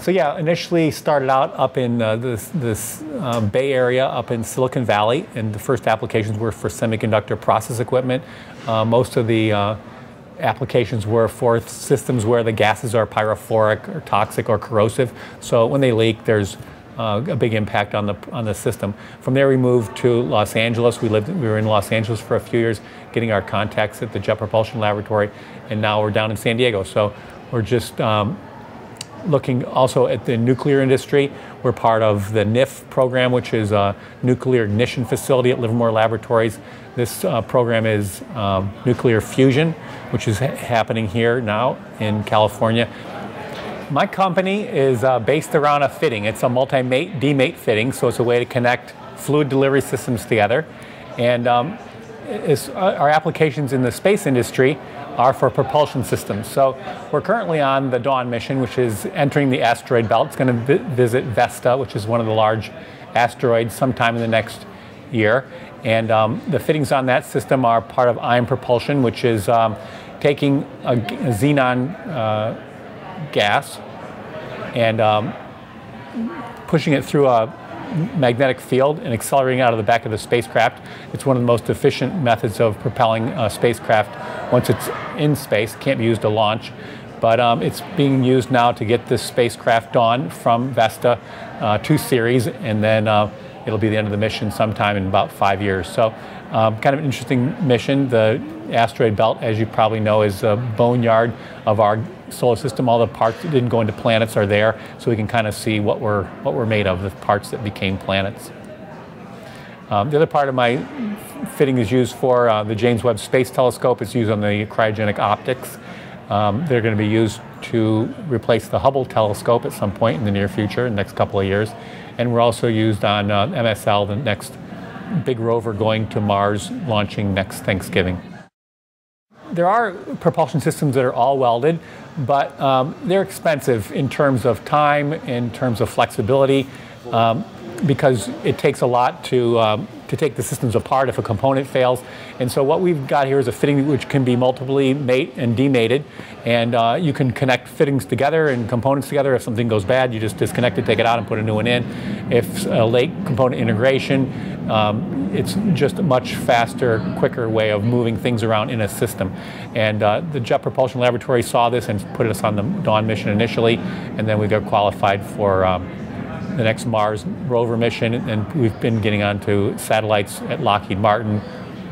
So yeah, initially started out up in this Bay Area, up in Silicon Valley, and the first applications were for semiconductor process equipment. Most of the applications were for systems where the gases are pyrophoric or toxic or corrosive. So when they leak, there's a big impact on the system. From there, we moved to Los Angeles. We were in Los Angeles for a few years, getting our contacts at the Jet Propulsion Laboratory, and now we're down in San Diego. So we're just looking also at the nuclear industry. We're part of the NIF program, which is a nuclear ignition facility at Livermore Laboratories. This program is nuclear fusion, which is happening here now in California. My company is based around a fitting. It's a multi-mate, demate fitting, so it's a way to connect fluid delivery systems together. And our applications in the space industry are for propulsion systems. So we're currently on the Dawn mission, which is entering the asteroid belt. It's going to visit Vesta, which is one of the large asteroids, sometime in the next year. And the fittings on that system are part of ion propulsion, which is taking a xenon gas and pushing it through a magnetic field and accelerating out of the back of the spacecraft. It's one of the most efficient methods of propelling a spacecraft once it's in space. It can't be used to launch, but it's being used now to get this spacecraft Dawn from Vesta to Ceres, and then it'll be the end of the mission sometime in about 5 years. So kind of an interesting mission. The asteroid belt, as you probably know, is a boneyard of our solar system. All the parts that didn't go into planets are there, so we can kind of see what we're made of, the parts that became planets. The other part of my fitting is used for the James Webb Space Telescope. It's used on the cryogenic optics. They're going to be used to replace the Hubble telescope at some point in the near future, in the next couple of years. And we're also used on MSL, the next big rover going to Mars, launching next Thanksgiving. There are propulsion systems that are all welded, but they're expensive in terms of time, in terms of flexibility, because it takes a lot to take the systems apart if a component fails. And so what we've got here is a fitting which can be multiply mate and demated, and you can connect fittings together and components together. If something goes bad, you just disconnect it, take it out, and put a new one in. If a late component integration, it's just a much faster, quicker way of moving things around in a system. And the Jet Propulsion Laboratory saw this and put us on the Dawn mission initially, and then we got qualified for the next Mars rover mission, and we've been getting onto satellites at Lockheed Martin,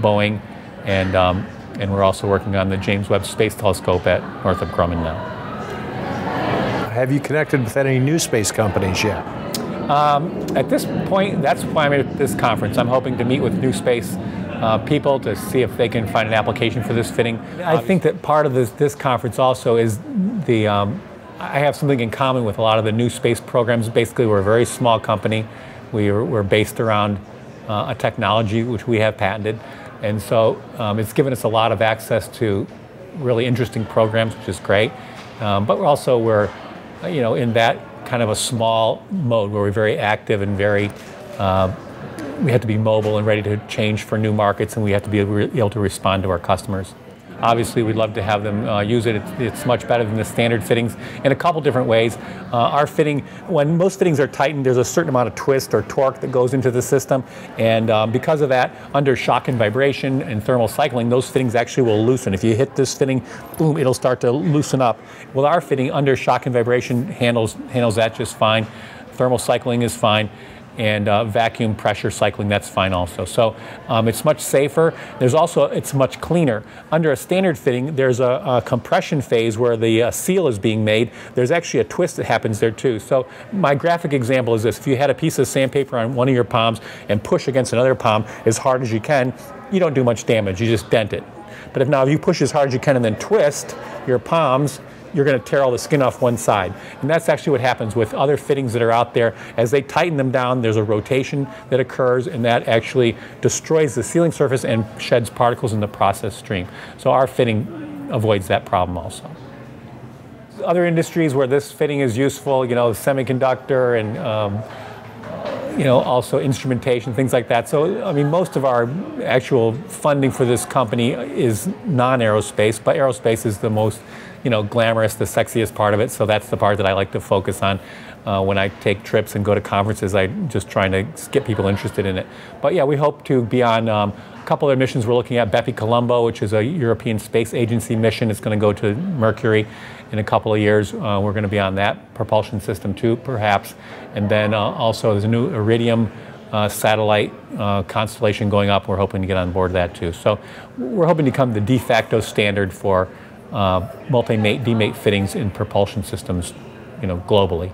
Boeing, and we're also working on the James Webb Space Telescope at Northrop Grumman now. Have you connected with any NewSpace companies yet? At this point, that's why I'm at this conference. I'm hoping to meet with NewSpace people to see if they can find an application for this fitting. I think that part of this conference also is I have something in common with a lot of the NewSpace programs. Basically, we're a very small company. We're based around a technology which we have patented. And so it's given us a lot of access to really interesting programs, which is great. But we're in that kind of a small mode where we're very active and very, we have to be mobile and ready to change for new markets, and we have to be able to respond to our customers. Obviously, we'd love to have them use it. It's much better than the standard fittings in a couple different ways. Our fitting, when most fittings are tightened, there's a certain amount of twist or torque that goes into the system. And because of that, under shock and vibration and thermal cycling, those fittings actually will loosen. If you hit this fitting, boom, it'll start to loosen up. Well, our fitting under shock and vibration handles that just fine. Thermal cycling is fine. And vacuum pressure cycling, that's fine also. So it's much safer. It's much cleaner. Under a standard fitting, there's a compression phase where the seal is being made. There's actually a twist that happens there too. So my graphic example is this. If you had a piece of sandpaper on one of your palms and push against another palm as hard as you can, you don't do much damage, you just dent it. But if you push as hard as you can and then twist your palms, you're going to tear all the skin off one side. And that's actually what happens with other fittings that are out there. As they tighten them down, there's a rotation that occurs, and that actually destroys the sealing surface and sheds particles in the process stream. So our fitting avoids that problem also. Other industries where this fitting is useful, semiconductor and also instrumentation, things like that. So, I mean, most of our actual funding for this company is non-aerospace, but aerospace is the most glamorous, the sexiest part of it. So that's the part that I like to focus on. When I take trips and go to conferences, I'm just trying to get people interested in it. But yeah, we hope to be on a couple of missions. We're looking at Bepi Colombo, which is a European Space Agency mission. It's going to go to Mercury in a couple of years. We're going to be on that propulsion system too, perhaps. And then also there's a new Iridium satellite constellation going up. We're hoping to get on board that too. So we're hoping to become the de facto standard for multi-mate, demate fittings in propulsion systems, globally.